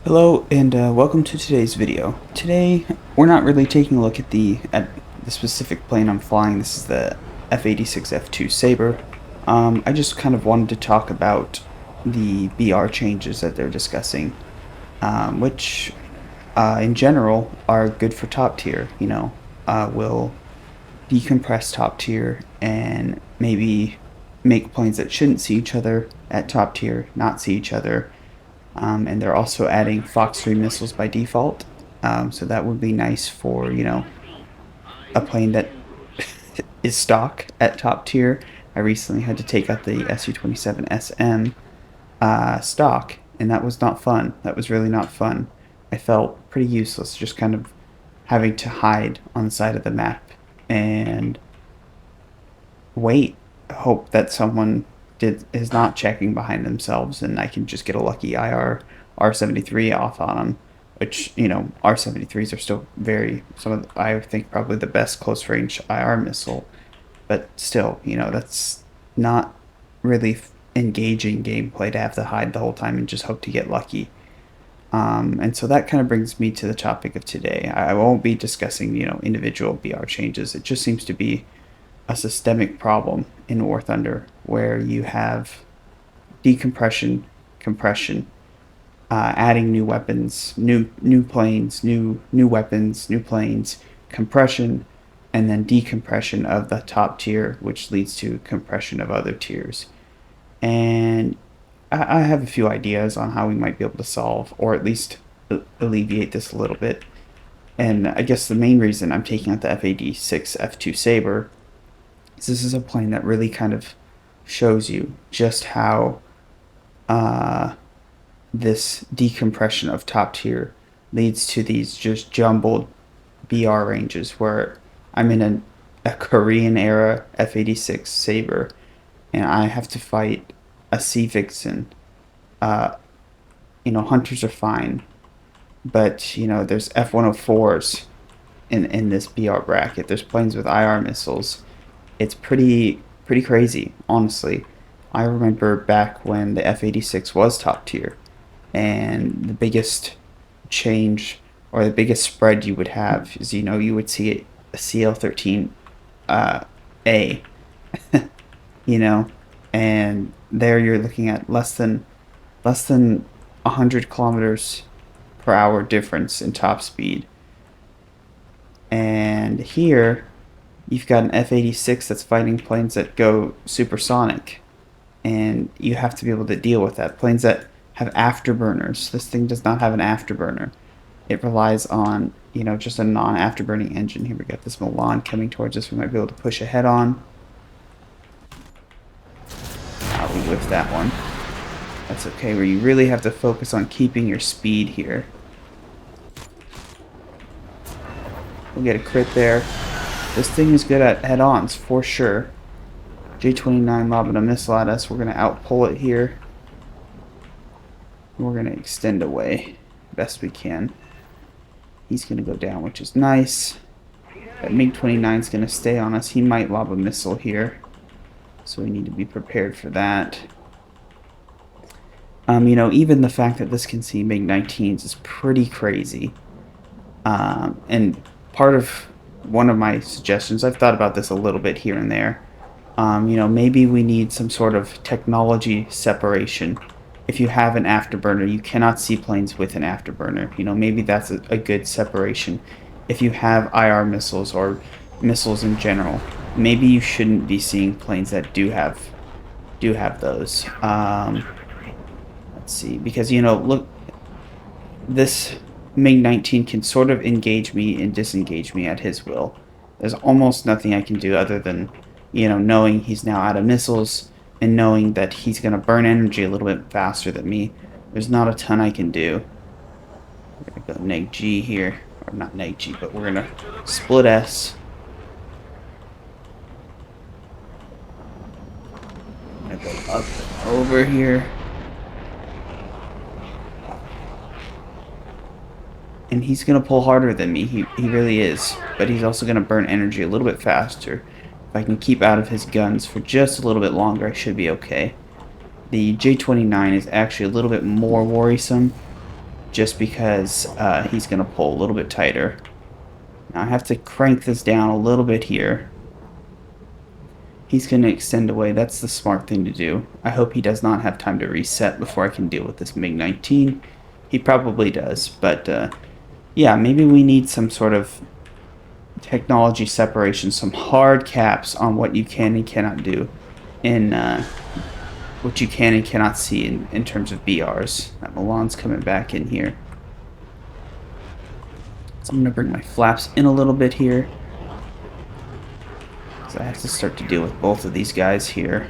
Hello and welcome to today's video. Today we're not really taking a look at the specific plane I'm flying. This is the F-86 F2 Sabre. I just kind of wanted to talk about the BR changes that they're discussing, which in general are good for top tier. Will decompress top tier and maybe make planes that shouldn't see each other at top tier not see each other. And they're also adding Fox 3 missiles by default. So that would be nice for, a plane that is stock at top tier. I recently had to take out the Su-27 SM stock, and that was not fun. That was really not fun. I felt pretty useless, just kind of having to hide on the side of the map and hope that someone is not checking behind themselves, and I can just get a lucky IR R-73 off on them. Which, R-73s are still I think probably the best close range IR missile, but still, that's not really engaging gameplay to have to hide the whole time and just hope to get lucky. And so that kind of brings me to the topic of today. I won't be discussing, individual BR changes. It just seems to be a systemic problem in War Thunder where you have decompression, compression, adding new weapons, new planes, new weapons, new planes, compression, and then decompression of the top tier, which leads to compression of other tiers. And I have a few ideas on how we might be able to solve, or at least alleviate this a little bit. And I guess the main reason I'm taking out the F-86 F2 Sabre is this is a plane that really kind of shows you just how this decompression of top tier leads to these just jumbled BR ranges where I'm in a Korean era F-86 Sabre and I have to fight a Sea Vixen. Hunters are fine, but there's F-104s in this BR bracket. There's planes with IR missiles. It's pretty crazy, honestly. I remember back when the F-86 was top tier, and the biggest change or the biggest spread you would have is you would see a CL-13 A, and there you're looking at less than 100 kilometers per hour difference in top speed, and here you've got an F-86 that's fighting planes that go supersonic, and you have to be able to deal with that. Planes that have afterburners. This thing does not have an afterburner. It relies on, just a non-afterburning engine. Here we got this Milan coming towards us. We might be able to push ahead on. We whiffed that one. That's okay, where you really have to focus on keeping your speed here. We'll get a crit there. This thing is good at head-ons, for sure. J-29 lobbing a missile at us. We're going to outpull it here. We're going to extend away best we can. He's going to go down, which is nice. That MiG-29 is going to stay on us. He might lob a missile here, so we need to be prepared for that. Even the fact that this can see MiG-19s is pretty crazy. And one of my suggestions, I've thought about this a little bit here and there. Maybe we need some sort of technology separation. If you have an afterburner, you cannot see planes with an afterburner. Maybe that's a good separation. If you have IR missiles or missiles in general, maybe you shouldn't be seeing planes that do have those. Let's see, because look, this MiG-19 can sort of engage me and disengage me at his will. There's almost nothing I can do other than, knowing he's now out of missiles and knowing that he's going to burn energy a little bit faster than me. There's not a ton I can do. We're going to go neg G here. Or not neg G, but we're going to split S. I'm going to go up and over here. And he's going to pull harder than me. He really is. But he's also going to burn energy a little bit faster. If I can keep out of his guns for just a little bit longer, I should be okay. The J-29 is actually a little bit more worrisome. just because he's going to pull a little bit tighter. Now I have to crank this down a little bit here. He's going to extend away. That's the smart thing to do. I hope he does not have time to reset before I can deal with this MiG-19. He probably does, but yeah, maybe we need some sort of technology separation, some hard caps on what you can and cannot do in what you can and cannot see in terms of BRs. That Milan's coming back in here. So I'm going to bring my flaps in a little bit here. So I have to start to deal with both of these guys here.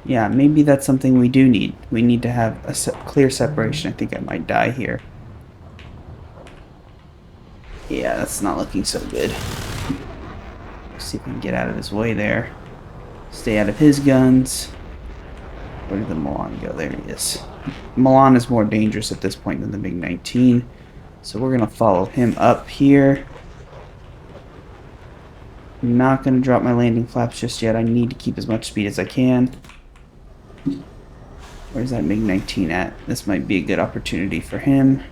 Yeah, maybe that's something we do need. We need to have a clear separation. I think I might die here. Yeah, that's not looking so good. Let's see if we can get out of his way there. Stay out of his guns. Where did the Milan go? There he is. Milan is more dangerous at this point than the MiG-19. So we're going to follow him up here. I'm not going to drop my landing flaps just yet. I need to keep as much speed as I can. Where's that MiG-19 at? This might be a good opportunity for him.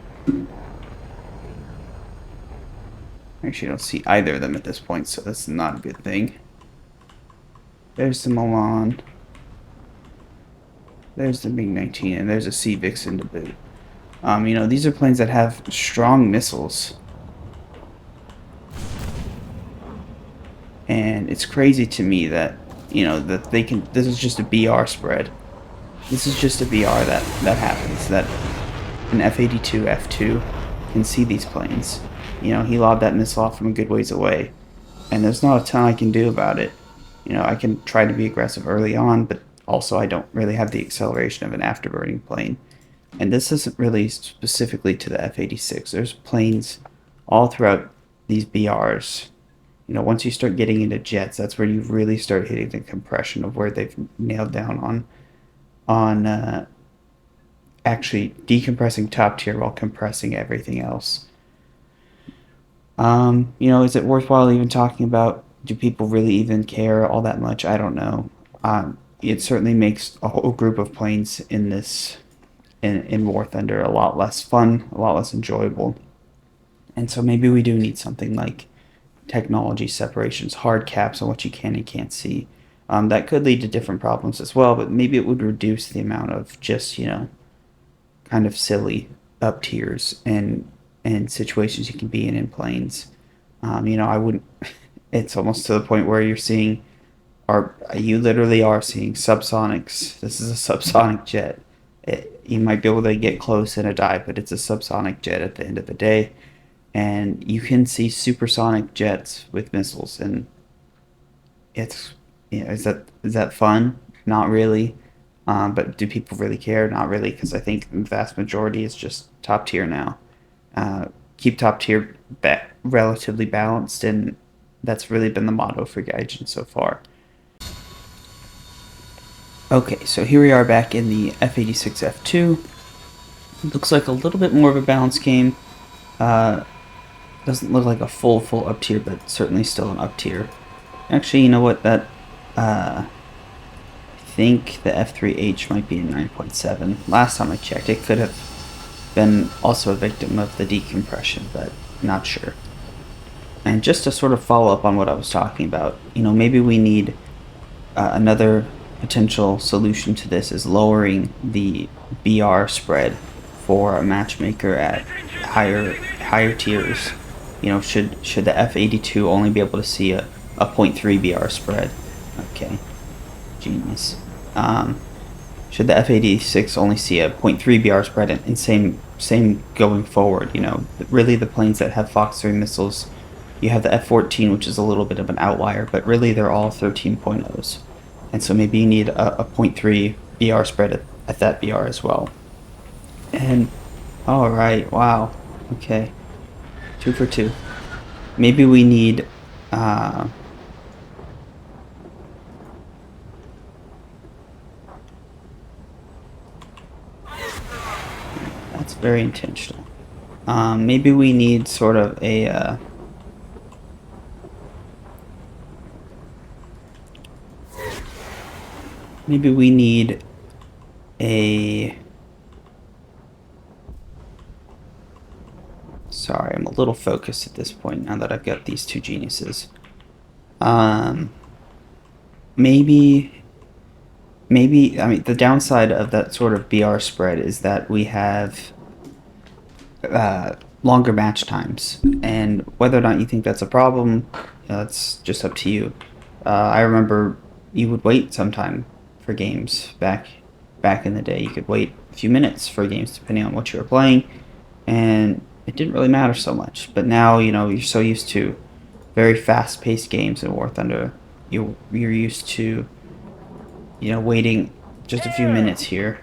Actually, I don't see either of them at this point, so that's not a good thing. There's the Milan. There's the MiG-19, and there's a Sea Vixen to boot. You know, these are planes that have strong missiles. And it's crazy to me that, you know, that they can, this is just a BR spread. This is just a BR that happens, that an F-82, F-2 can see these planes. You know, he lobbed that missile off from a good ways away. And there's not a ton I can do about it. You know, I can try to be aggressive early on, but also I don't really have the acceleration of an afterburning plane. And this isn't really specifically to the F-86. There's planes all throughout these BRs. You know, once you start getting into jets, that's where you really start hitting the compression of where they've nailed down on actually decompressing top tier while compressing everything else. You know, is it worthwhile even talking about? Do people really even care all that much? I don't know. It certainly makes a whole group of planes in this in War Thunder a lot less fun, a lot less enjoyable. And so maybe we do need something like technology separations, hard caps on what you can and can't see. That could lead to different problems as well, but maybe it would reduce the amount of just, you know, kind of silly up tiers and situations you can be in planes. You know, I wouldn't. It's almost to the point where you're seeing, or you literally are seeing subsonics. This is a subsonic jet. You might be able to get close in a dive, but it's a subsonic jet at the end of the day. And you can see supersonic jets with missiles, and it's, you know, is that fun? Not really. But do people really care? Not really, because I think the vast majority is just top tier now. Keep top tier relatively balanced, and that's really been the motto for Gaijin so far. Okay, so here we are back in the F-86 F2. Looks like a little bit more of a balanced game. Doesn't look like a full up tier, but certainly still an up tier. Actually, you know what? That I think the F3H might be a 9.7. Last time I checked, it could have been also a victim of the decompression, but not sure. And just to sort of follow up on what I was talking about, you know, maybe we need another potential solution to this is lowering the BR spread for a matchmaker at higher tiers. You know, should the F-82 only be able to see a 0.3 BR spread? Okay, genius. Should the F-86 only see a 0.3 BR spread, and same going forward? You know, really the planes that have Fox 3 missiles, you have the F-14, which is a little bit of an outlier, but really they're all 13.0s. And so maybe you need a 0.3 BR spread at that BR as well. And, alright, wow, okay. 2 for 2. Maybe we need, that's very intentional. Maybe we need sort of a, maybe we need a... Sorry, I'm a little focused at this point now that I've got these two geniuses. Um, maybe, I mean, the downside of that sort of BR spread is that we have longer match times, and whether or not you think that's a problem, that's just up to you. I remember you would wait sometime for games back in the day. You could wait a few minutes for games depending on what you were playing, and it didn't really matter so much. But now, you're so used to very fast-paced games in War Thunder. You're used to, waiting just a few minutes here,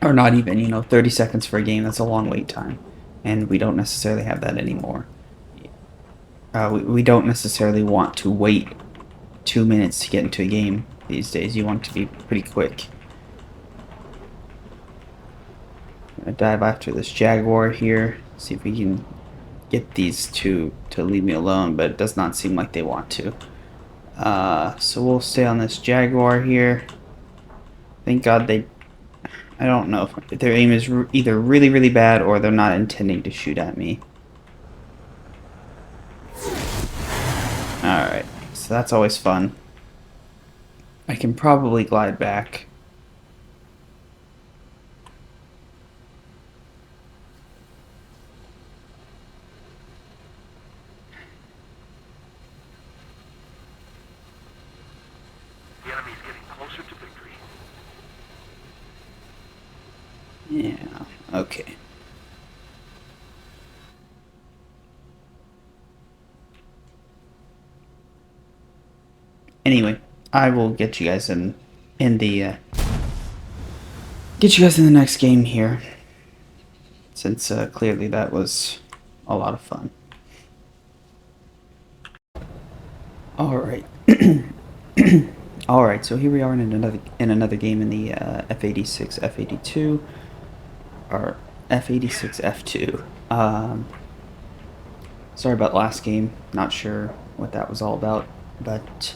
or not even, 30 seconds for a game. That's a long wait time, and we don't necessarily have that anymore. We don't necessarily want to wait 2 minutes to get into a game these days. You want it to be pretty quick. I'm gonna dive after this Jaguar here, see if we can get these two to leave me alone, but it does not seem like they want to. So we'll stay on this Jaguar here. Thank God I don't know if their aim is either really, really bad or they're not intending to shoot at me. Alright, so that's always fun. I can probably glide back. The enemy's getting closer to victory. Yeah, okay. Anyway, I will get you guys in the get you guys in the next game here, since clearly that was a lot of fun. All right. All right, so here we are in another game in the F86 F82 or F86 F2. Sorry about last game. Not sure what that was all about, but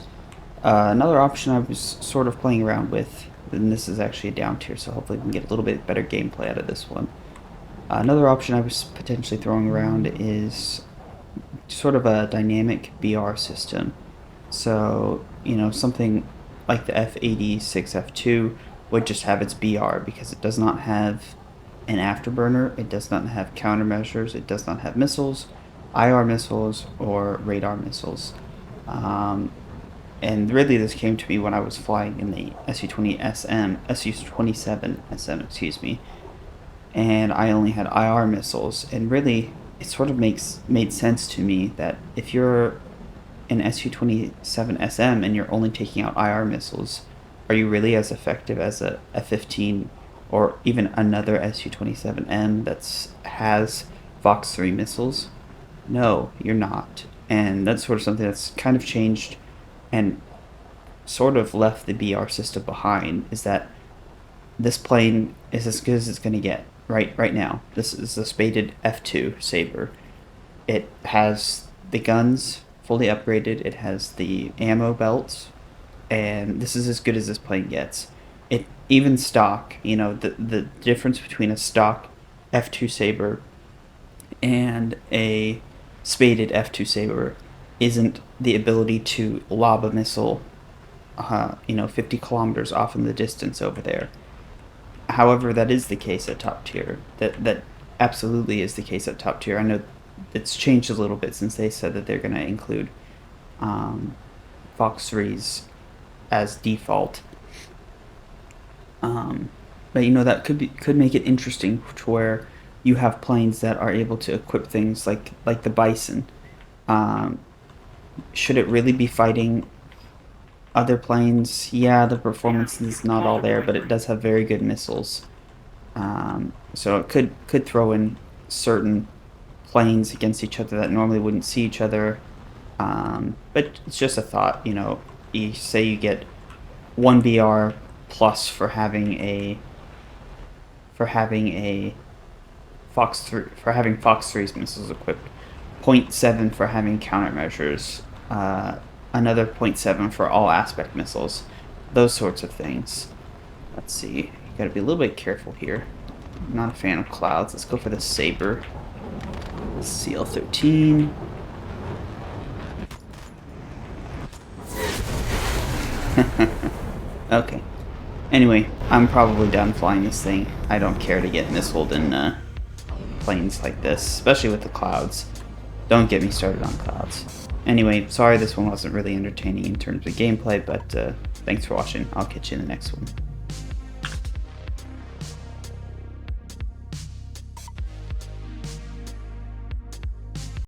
another option I was sort of playing around with, and this is actually a down tier, so hopefully we can get a little bit better gameplay out of this one. Another option I was potentially throwing around is sort of a dynamic BR system. So, something like the F86 F2 would just have its BR because it does not have an afterburner, it does not have countermeasures, it does not have missiles, IR missiles, or radar missiles. And really this came to me when I was flying in the SU-27 SM, excuse me, and I only had IR missiles, and really it sort of made sense to me that if you're an SU-27 SM and you're only taking out IR missiles, are you really as effective as a F-15 or even another SU-27M that has Fox 3 missiles? No, you're not. And that's sort of something that's kind of changed and sort of left the BR system behind, is that this plane is as good as it's going to get right now. This is the spaded F2 Saber. It has the guns fully upgraded, it has the ammo belts, and this is as good as this plane gets. It even stock, the difference between a stock F2 Saber and a spaded F2 Saber isn't the ability to lob a missile 50 kilometers off in the distance over there. However, that is the case at top tier. That absolutely is the case at top tier. I know it's changed a little bit since they said that they're going to include Fox 3s as default. But that could make it interesting to where you have planes that are able to equip things like the Bison. Should it really be fighting other planes? Yeah, the performance is not all there, but it does have very good missiles. So it could throw in certain planes against each other that normally wouldn't see each other. But it's just a thought. You say you get 1 BR plus for having a Fox 3 for having Fox 3's missiles equipped, 0.7 for having countermeasures, another 0.7 for all aspect missiles, those sorts of things. Let's see. Gotta be a little bit careful here. I'm not a fan of clouds. Let's go for the Saber. CL-13. Okay. Anyway, I'm probably done flying this thing. I don't care to get missiled in planes like this, especially with the clouds. Don't get me started on clouds. Anyway, sorry this one wasn't really entertaining in terms of gameplay, but thanks for watching. I'll catch you in the next one.